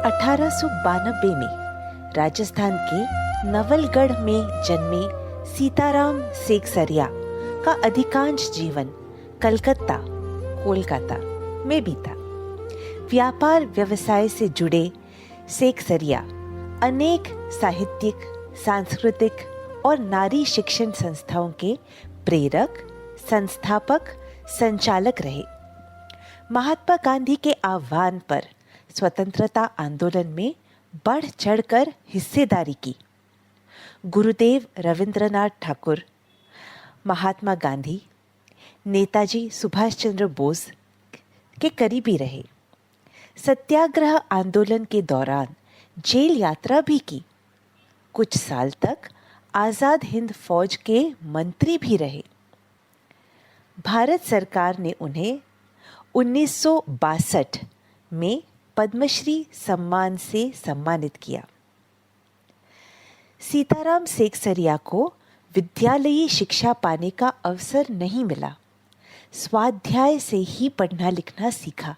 1892 में राजस्थान के नवलगढ़ में जन्मे सीताराम सेकसरिया का अधिकांश जीवन कलकत्ता, कोलकाता में बीता। व्यापार व्यवसाय से जुड़े सेकसरिया अनेक साहित्यिक, सांस्कृतिक और नारी शिक्षण संस्थाओं के प्रेरक, संस्थापक, संचालक रहे। महात्मा गांधी के आह्वान पर स्वतंत्रता आंदोलन में बढ़ चढ़कर हिस्सेदारी की। गुरुदेव रविंद्रनाथ ठाकुर, महात्मा गांधी, नेताजी सुभाष चंद्र बोस के करीबी रहे। सत्याग्रह आंदोलन के दौरान जेल यात्रा भी की। कुछ साल तक आज़ाद हिंद फौज के मंत्री भी रहे। भारत सरकार ने उन्हें 1962 में पद्मश्री सम्मान से सम्मानित किया। सीताराम सेकसरिया को विद्यालयी शिक्षा पाने का अवसर नहीं मिला। स्वाध्याय से ही पढ़ना लिखना सीखा।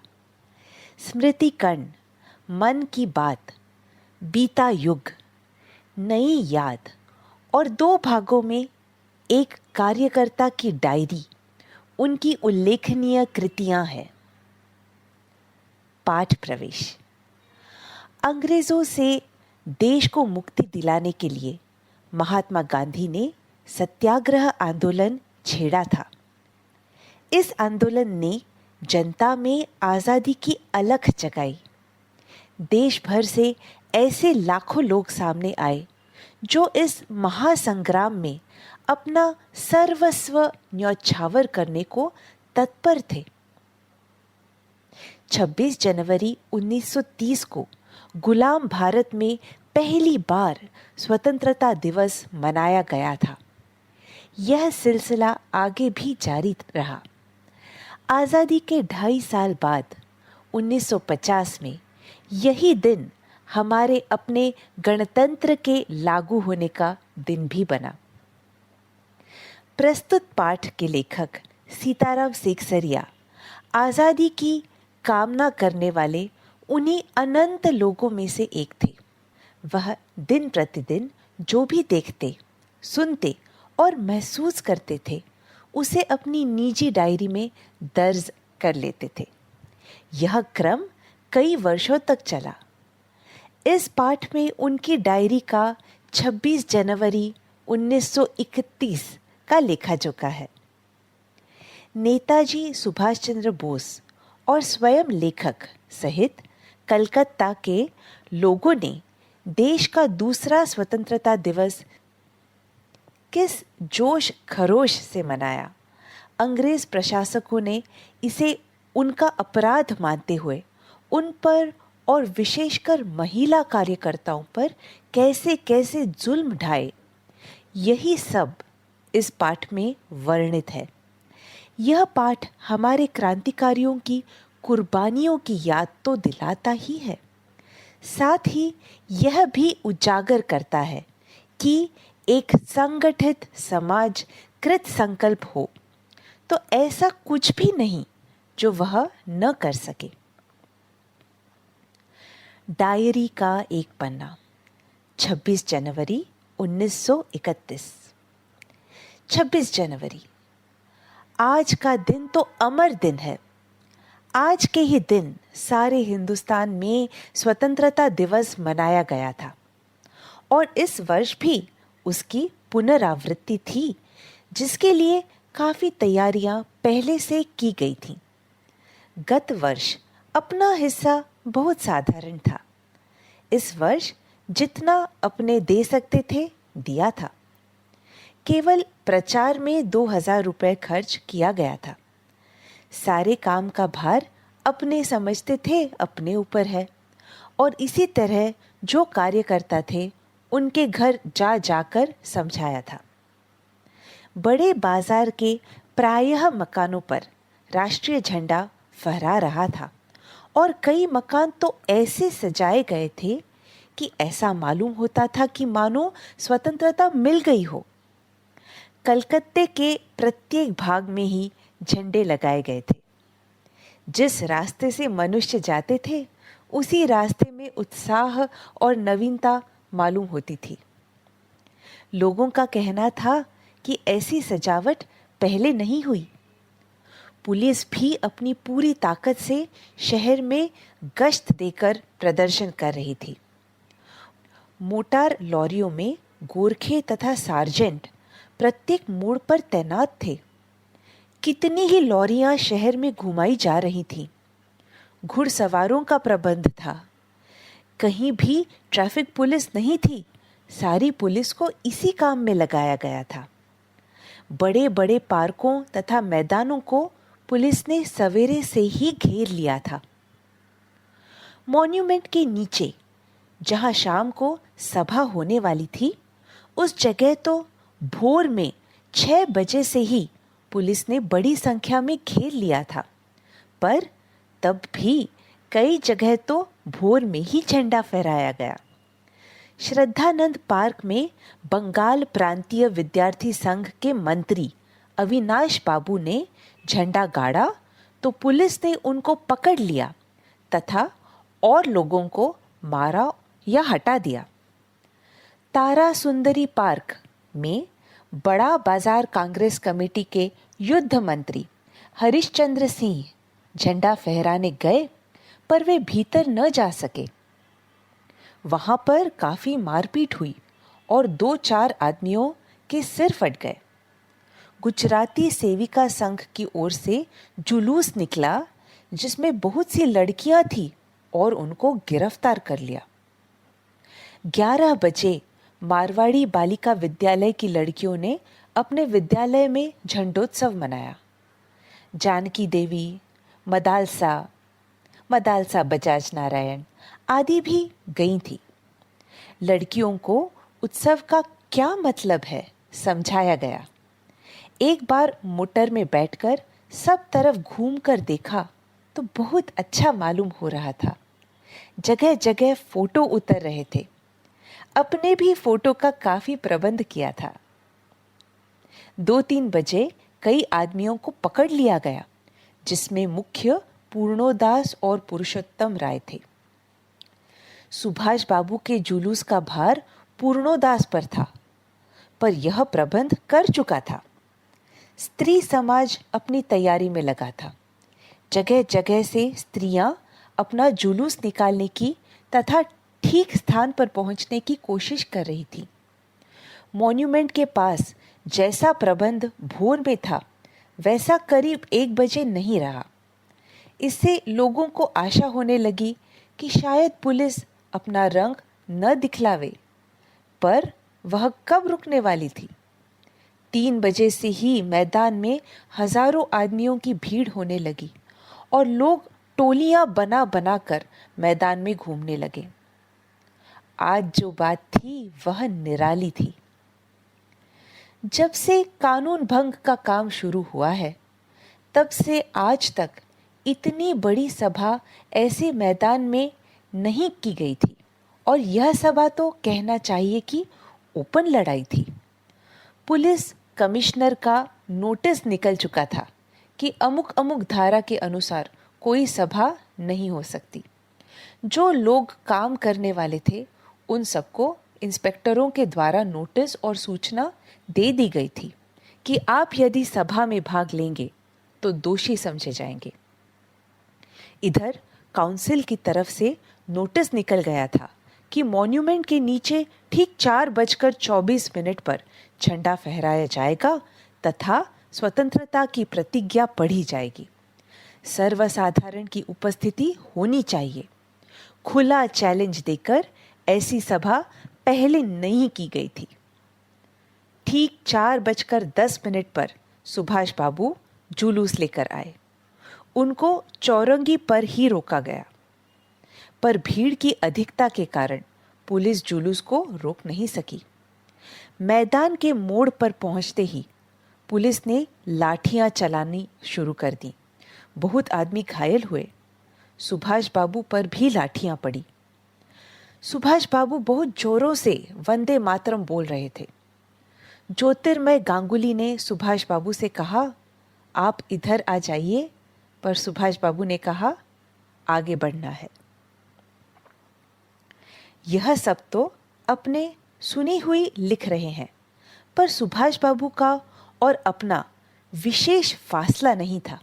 स्मृति कण, मन की बात, बीता युग, नई याद और 2 भागों में एक कार्यकर्ता की डायरी उनकी उल्लेखनीय कृतियां हैं। पाठ प्रवेश। अंग्रेजों से देश को मुक्ति दिलाने के लिए महात्मा गांधी ने सत्याग्रह आंदोलन छेड़ा था। इस आंदोलन ने जनता में आज़ादी की अलख जगाई। देश भर से ऐसे लाखों लोग सामने आए जो इस महासंग्राम में अपना सर्वस्व न्यौछावर करने को तत्पर थे। 26 जनवरी 1930 को गुलाम भारत में पहली बार स्वतंत्रता दिवस मनाया गया था। यह सिलसिला आगे भी जारी रहा। आज़ादी के 2.5 साल बाद 1950 में यही दिन हमारे अपने गणतंत्र के लागू होने का दिन भी बना। प्रस्तुत पाठ के लेखक सीताराम सेकसरिया आज़ादी की कामना करने वाले उन्हीं अनंत लोगों में से एक थे। वह दिन प्रतिदिन जो भी देखते, सुनते और महसूस करते थे उसे अपनी निजी डायरी में दर्ज कर लेते थे। यह क्रम कई वर्षों तक चला। इस पाठ में उनकी डायरी का 26 जनवरी 1931 का लेखा जोखा है। नेताजी सुभाष चंद्र बोस और स्वयं लेखक सहित कलकत्ता के लोगों ने देश का दूसरा स्वतंत्रता दिवस किस जोश खरोश से मनाया। अंग्रेज प्रशासकों ने इसे उनका अपराध मानते हुए उन पर और विशेषकर महिला कार्यकर्ताओं पर कैसे कैसे जुल्म ढाए, यही सब इस पाठ में वर्णित है। यह पाठ हमारे क्रांतिकारियों की कुर्बानियों की याद तो दिलाता ही है, साथ ही यह भी उजागर करता है कि एक संगठित समाज कृत संकल्प हो तो ऐसा कुछ भी नहीं जो वह न कर सके। डायरी का एक पन्ना। 26 जनवरी 1931। 26 जनवरी, आज का दिन तो अमर दिन है। आज के ही दिन सारे हिंदुस्तान में स्वतंत्रता दिवस मनाया गया था और इस वर्ष भी उसकी पुनरावृत्ति थी, जिसके लिए काफ़ी तैयारियां पहले से की गई थीं। गत वर्ष अपना हिस्सा बहुत साधारण था। इस वर्ष जितना अपने दे सकते थे दिया था। केवल प्रचार में 2000 रुपये खर्च किया गया था। सारे काम का भार अपने समझते थे अपने ऊपर है और इसी तरह जो कार्यकर्ता थे उनके घर जा जाकर समझाया था। बड़े बाजार के प्रायः मकानों पर राष्ट्रीय झंडा फहरा रहा था और कई मकान तो ऐसे सजाए गए थे कि ऐसा मालूम होता था कि मानो स्वतंत्रता मिल गई हो। कलकत्ते के प्रत्येक भाग में ही झंडे लगाए गए थे। जिस रास्ते से मनुष्य जाते थे उसी रास्ते में उत्साह और नवीनता मालूम होती थी। लोगों का कहना था कि ऐसी सजावट पहले नहीं हुई। पुलिस भी अपनी पूरी ताकत से शहर में गश्त देकर प्रदर्शन कर रही थी। मोटार लॉरियों में गोरखे तथा सार्जेंट प्रत्येक मोड़ पर तैनात थे। कितनी ही लॉरियां शहर में घुमाई जा रही थीं। घुड़सवारों का प्रबंध था। कहीं भी ट्रैफिक पुलिस नहीं थी, सारी पुलिस को इसी काम में लगाया गया था। बड़े बड़े पार्कों तथा मैदानों को पुलिस ने सवेरे से ही घेर लिया था। मॉन्यूमेंट के नीचे, जहां शाम को सभा होने वाली थी, उस जगह तो भोर में 6 बजे से ही पुलिस ने बड़ी संख्या में घेर लिया था। पर तब भी कई जगह तो भोर में ही झंडा फहराया गया। श्रद्धानंद पार्क में बंगाल प्रांतीय विद्यार्थी संघ के मंत्री अविनाश बाबू ने झंडा गाड़ा तो पुलिस ने उनको पकड़ लिया तथा और लोगों को मारा या हटा दिया। तारा सुंदरी पार्क में बड़ा बाजार कांग्रेस कमेटी के युद्ध मंत्री हरिश्चंद्र सिंह झंडा फहराने गए, पर वे भीतर न जा सके। वहां पर काफी मारपीट हुई और 2-4 आदमियों के सिर फट गए। गुजराती सेविका संघ की ओर से जुलूस निकला, जिसमें बहुत सी लड़कियां थी और उनको गिरफ्तार कर लिया। 11 बजे मारवाड़ी बालिका विद्यालय की लड़कियों ने अपने विद्यालय में झंडोत्सव मनाया। जानकी देवी, मदालसा बजाज नारायण आदि भी गई थी। लड़कियों को उत्सव का क्या मतलब है समझाया गया। एक बार मोटर में बैठकर सब तरफ घूमकर देखा तो बहुत अच्छा मालूम हो रहा था। जगह जगह फोटो उतर रहे थे। अपने भी फोटो का काफी प्रबंध किया था। 2-3 बजे कई आदमियों को पकड़ लिया गया, जिसमें मुख्य पूर्णोदास और पुरुषोत्तम राय थे। सुभाष बाबू के जुलूस का भार पूर्णोदास पर था, पर यह प्रबंध कर चुका था। स्त्री समाज अपनी तैयारी में लगा था। जगह जगह से स्त्रियां अपना जुलूस निकालने की तथा ठीक स्थान पर पहुंचने की कोशिश कर रही थी। मॉन्यूमेंट के पास जैसा प्रबंध भोर में था, वैसा करीब 1 बजे नहीं रहा। इससे लोगों को आशा होने लगी कि शायद पुलिस अपना रंग न दिखलावे, पर वह कब रुकने वाली थी। 3 बजे से ही मैदान में हजारों आदमियों की भीड़ होने लगी और लोग टोलियां बना बनाकर मैदान में घूमने लगे। आज जो बात थी वह निराली थी। जब से कानून भंग का काम शुरू हुआ है, तब से आज तक इतनी बड़ी सभा ऐसे मैदान में नहीं की गई थी, और यह सभा तो कहना चाहिए कि ओपन लड़ाई थी। पुलिस कमिश्नर का नोटिस निकल चुका था कि अमुक अमुक धारा के अनुसार कोई सभा नहीं हो सकती। जो लोग काम करने वाले थे, उन सबको इंस्पेक्टरों के द्वारा नोटिस और सूचना दे दी गई थी कि आप यदि सभा में भाग लेंगे तो दोषी समझे जाएंगे। इधर काउंसिल की तरफ से नोटिस निकल गया था कि मॉन्यूमेंट के नीचे ठीक 4:24 पर झंडा फहराया जाएगा तथा स्वतंत्रता की प्रतिज्ञा पढ़ी जाएगी। सर्वसाधारण की उपस्थिति होनी चाहिए। खुला चैलेंज देकर ऐसी सभा पहले नहीं की गई थी। ठीक 4:10 पर सुभाष बाबू जुलूस लेकर आए। उनको चौरंगी पर ही रोका गया, पर भीड़ की अधिकता के कारण पुलिस जुलूस को रोक नहीं सकी। मैदान के मोड़ पर पहुंचते ही पुलिस ने लाठियां चलानी शुरू कर दी। बहुत आदमी घायल हुए। सुभाष बाबू पर भी लाठियां पड़ी। सुभाष बाबू बहुत जोरों से वंदे मातरम बोल रहे थे। ज्योतिर्मय गांगुली ने सुभाष बाबू से कहा, आप इधर आ जाइए, पर सुभाष बाबू ने कहा, आगे बढ़ना है। यह सब तो अपने सुनी हुई लिख रहे हैं, पर सुभाष बाबू का और अपना विशेष फासला नहीं था।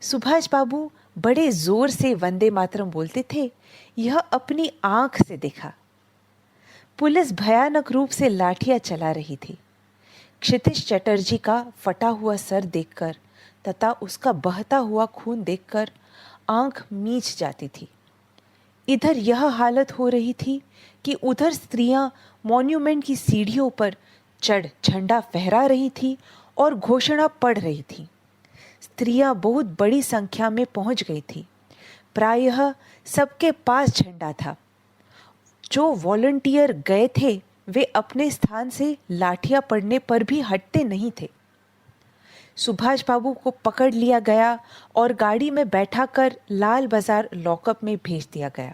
सुभाष बाबू बड़े जोर से वंदे मातरम बोलते थे, यह अपनी आंख से देखा। पुलिस भयानक रूप से लाठियां चला रही थी। क्षितिज चटर्जी का फटा हुआ सर देखकर तथा उसका बहता हुआ खून देखकर आंख मीच जाती थी। इधर यह हालत हो रही थी कि उधर स्त्रियां मॉन्यूमेंट की सीढ़ियों पर चढ़ झंडा फहरा रही थी और घोषणा पढ़ रही थी। स्त्रियां बहुत बड़ी संख्या में पहुंच गई थी। प्रायः सबके पास झंडा था। जो वॉलंटियर गए थे वे अपने स्थान से लाठियां पड़ने पर भी हटते नहीं थे। सुभाष बाबू को पकड़ लिया गया और गाड़ी में बैठाकर लाल बाजार लॉकअप में भेज दिया गया।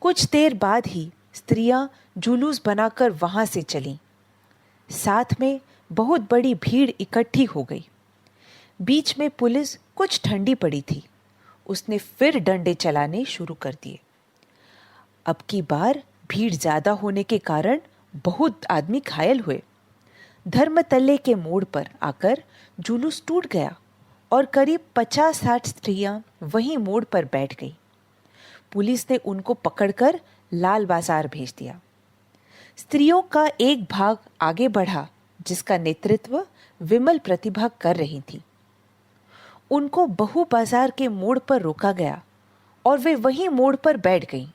कुछ देर बाद ही स्त्रियां जुलूस बनाकर वहां से चलीं। साथ में बहुत बड़ी भीड़ इकट्ठी हो गई। बीच में पुलिस कुछ ठंडी पड़ी थी। उसने फिर डंडे चलाने शुरू कर दिए। अब की बार भीड़ ज्यादा होने के कारण बहुत आदमी घायल हुए। धर्मतल्ले के मोड़ पर आकर जुलूस टूट गया और करीब 50-60 स्त्रियां वहीं मोड़ पर बैठ गई। पुलिस ने उनको पकड़कर लाल बाजार भेज दिया। स्त्रियों का एक भाग आगे बढ़ा जिसका नेतृत्व विमल प्रतिभा कर रही थी। उनको बहु बाजार के मोड़ पर रोका गया और वे वहीं मोड़ पर बैठ गईं।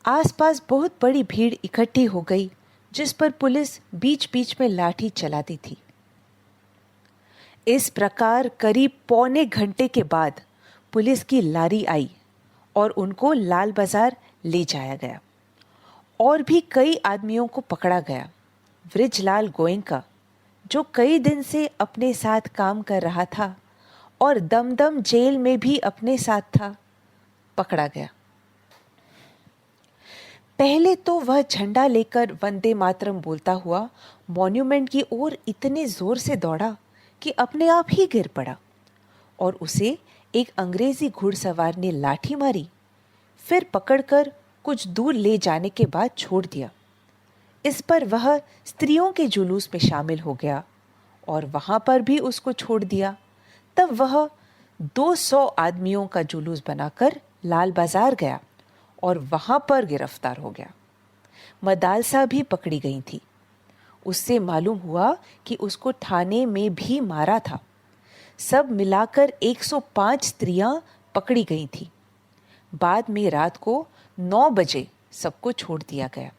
आसपास बहुत बड़ी भीड़ इकट्ठी हो गई जिस पर पुलिस बीच बीच में लाठी चलाती थी। इस प्रकार करीब पौने घंटे के बाद पुलिस की लारी आई और उनको लाल बाजार ले जाया गया। और भी कई आदमियों को पकड़ा गया। वृजलाल गोयनका, जो कई दिन से अपने साथ काम कर रहा था और दमदम जेल में भी अपने साथ था, पकड़ा गया। पहले तो वह झंडा लेकर वंदे मातरम बोलता हुआ मॉन्यूमेंट की ओर इतने जोर से दौड़ा कि अपने आप ही गिर पड़ा और उसे एक अंग्रेजी घुड़सवार ने लाठी मारी। फिर पकड़कर कुछ दूर ले जाने के बाद छोड़ दिया। इस पर वह स्त्रियों के जुलूस में शामिल हो गया और वहां पर भी उसको छोड़ दिया। तब वह 200 आदमियों का जुलूस बनाकर लाल बाजार गया और वहां पर गिरफ्तार हो गया। मदालसा भी पकड़ी गई थी। उससे मालूम हुआ कि उसको थाने में भी मारा था। सब मिलाकर 105 स्त्रियां पकड़ी गई थी। बाद में रात को 9 बजे सबको छोड़ दिया गया।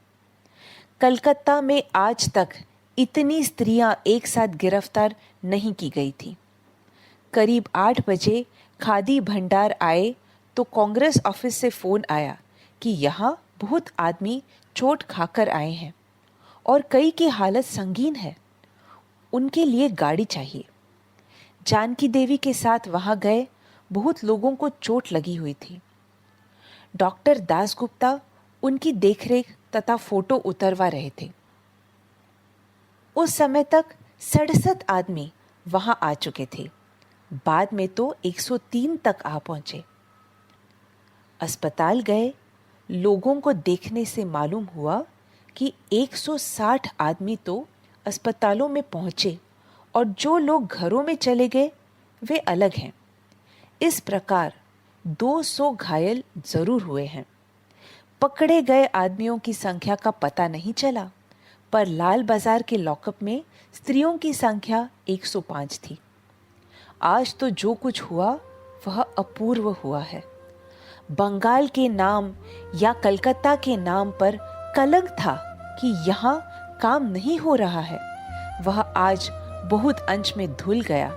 कलकत्ता में आज तक इतनी स्त्रियां एक साथ गिरफ्तार नहीं की गई थी। करीब 8 बजे खादी भंडार आए तो कांग्रेस ऑफिस से फोन आया कि यहाँ बहुत आदमी चोट खाकर आए हैं और कई की हालत संगीन है, उनके लिए गाड़ी चाहिए। जानकी देवी के साथ वहां गए। बहुत लोगों को चोट लगी हुई थी। डॉक्टर दासगुप्ता उनकी देखरेख तथा फोटो उतरवा रहे थे। उस समय तक 67 आदमी वहां आ चुके थे। बाद में तो 103 तक आ पहुंचे। अस्पताल गए। लोगों को देखने से मालूम हुआ कि 160 आदमी तो अस्पतालों में पहुंचे और जो लोग घरों में चले गए वे अलग हैं। इस प्रकार 200 घायल जरूर हुए हैं। पकड़े गए आदमियों की संख्या का पता नहीं चला, पर लाल बाजार के लॉकअप में स्त्रियों की संख्या 105 थी। आज तो जो कुछ हुआ वह अपूर्व हुआ है। बंगाल के नाम या कलकत्ता के नाम पर कलंक था कि यहाँ काम नहीं हो रहा है, वह आज बहुत अंश में धुल गया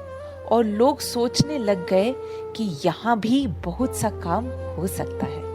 और लोग सोचने लग गए कि यहाँ भी बहुत सा काम हो सकता है।